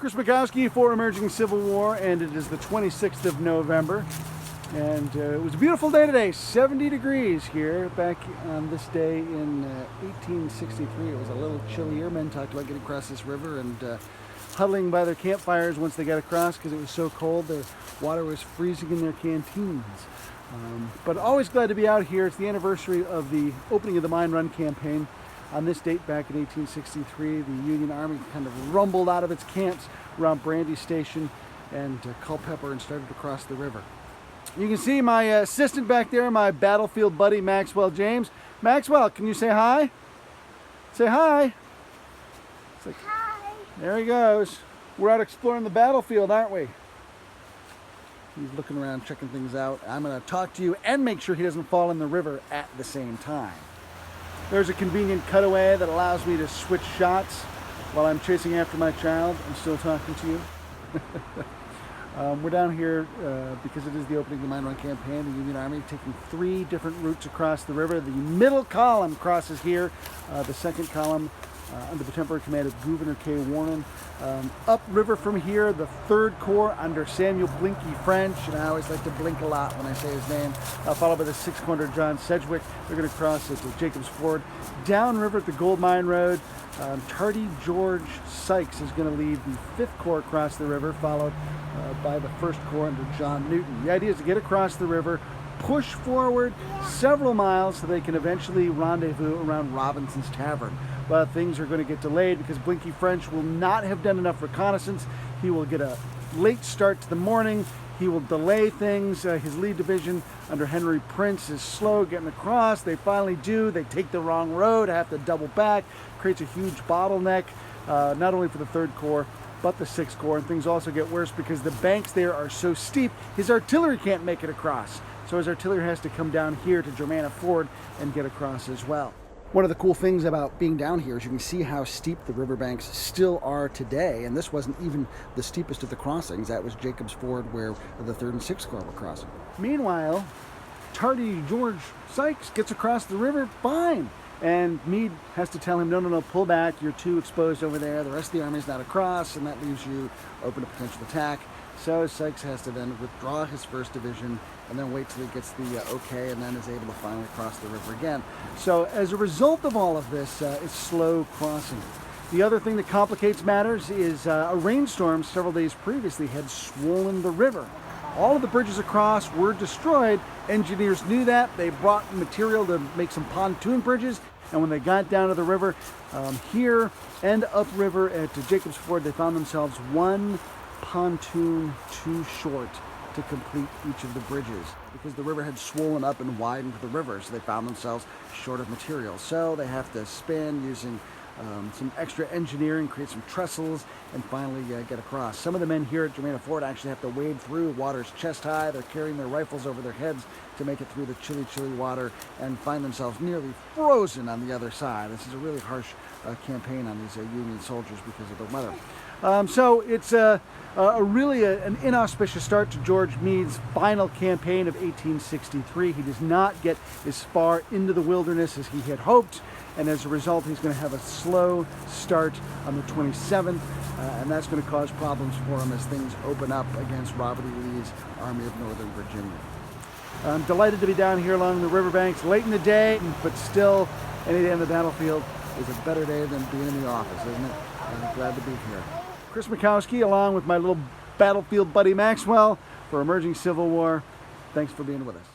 Chris Mackowski for Emerging Civil War, and it is the 26th of November. And it was a beautiful day today, 70 degrees here. Back on this day in 1863, it was a little chillier. Men talked about getting across this river and huddling by their campfires once they got across because it was so cold. The water was freezing in their canteens. But always glad to be out here. It's the anniversary of the opening of the Mine Run campaign. On this date back in 1863, the Union Army kind of rumbled out of its camps around Brandy Station and Culpeper and started to cross the river. You can see my assistant back there, my battlefield buddy, Maxwell James. Maxwell, can you say hi? Say hi. It's like, hi. There he goes. We're out exploring the battlefield, aren't we? He's looking around, checking things out. I'm going to talk to you and make sure he doesn't fall in the river at the same time. There's a convenient cutaway that allows me to switch shots while I'm chasing after my child. I'm still talking to you. We're down here because it is the opening of the Mine Run campaign. The Union Army taking 3 different routes across the river. The middle column crosses here. The second column under the temporary command of Gouverneur K. Warren. Upriver from here, the 3rd Corps under Samuel Blinky French, and I always like to blink a lot when I say his name, followed by the 6th Corps under John Sedgwick. They're going to cross at Jacobs Ford. Downriver at the Gold Mine Road, Tardy George Sykes is going to lead the 5th Corps across the river, followed by the 1st Corps under John Newton. The idea is to get across the river, push forward several miles so they can eventually rendezvous around Robinson's Tavern. But things are going to get delayed because Blinky French will not have done enough reconnaissance. He will get a late start to the morning. He will delay things. His lead division under Henry Prince is slow getting across. They finally do. They take the wrong road, have to double back. Creates a huge bottleneck, not only for the 3rd Corps, but the 6th Corps. And things also get worse because the banks there are so steep, his artillery can't make it across. So his artillery has to come down here to Germanna Ford and get across as well. One of the cool things about being down here is you can see how steep the riverbanks still are today, and this wasn't even the steepest of the crossings. That was Jacobs Ford, where the 3rd and 6th Corps were crossing. Meanwhile, Tardy George Sykes gets across the river fine, and Meade has to tell him, no, pull back, you're too exposed over there, the rest of the army's not across, and that leaves you open to potential attack. So Sykes has to then withdraw his 1st Division and then wait till he gets the okay, and then is able to finally cross the river again. So as a result of all of this, it's slow crossing. The other thing that complicates matters is a rainstorm several days previously had swollen the river. All of the bridges across were destroyed. Engineers knew that. They brought material to make some pontoon bridges, and when they got down to the river here and upriver at Jacobs Ford, they found themselves one pontoon too short to complete each of the bridges because the river had swollen up and widened the river, so they found themselves short of material. So they have to spin using some extra engineering, create some trestles, and finally get across. Some of the men here at Germanna Ford actually have to wade through. Water's chest high. They're carrying their rifles over their heads to make it through the chilly water and find themselves nearly frozen on the other side. This is a really harsh campaign on these Union soldiers because of the weather. So it's really an inauspicious start to George Meade's final campaign of 1863. He does not get as far into the wilderness as he had hoped, and as a result he's going to have a slow start on the 27th, and that's going to cause problems for him as things open up against Robert E. Lee's Army of Northern Virginia. I'm delighted to be down here along the riverbanks late in the day, but still any day on the battlefield is a better day than being in the office, isn't it? I'm glad to be here. Chris Mackowski, along with my little battlefield buddy Maxwell, for Emerging Civil War. Thanks for being with us.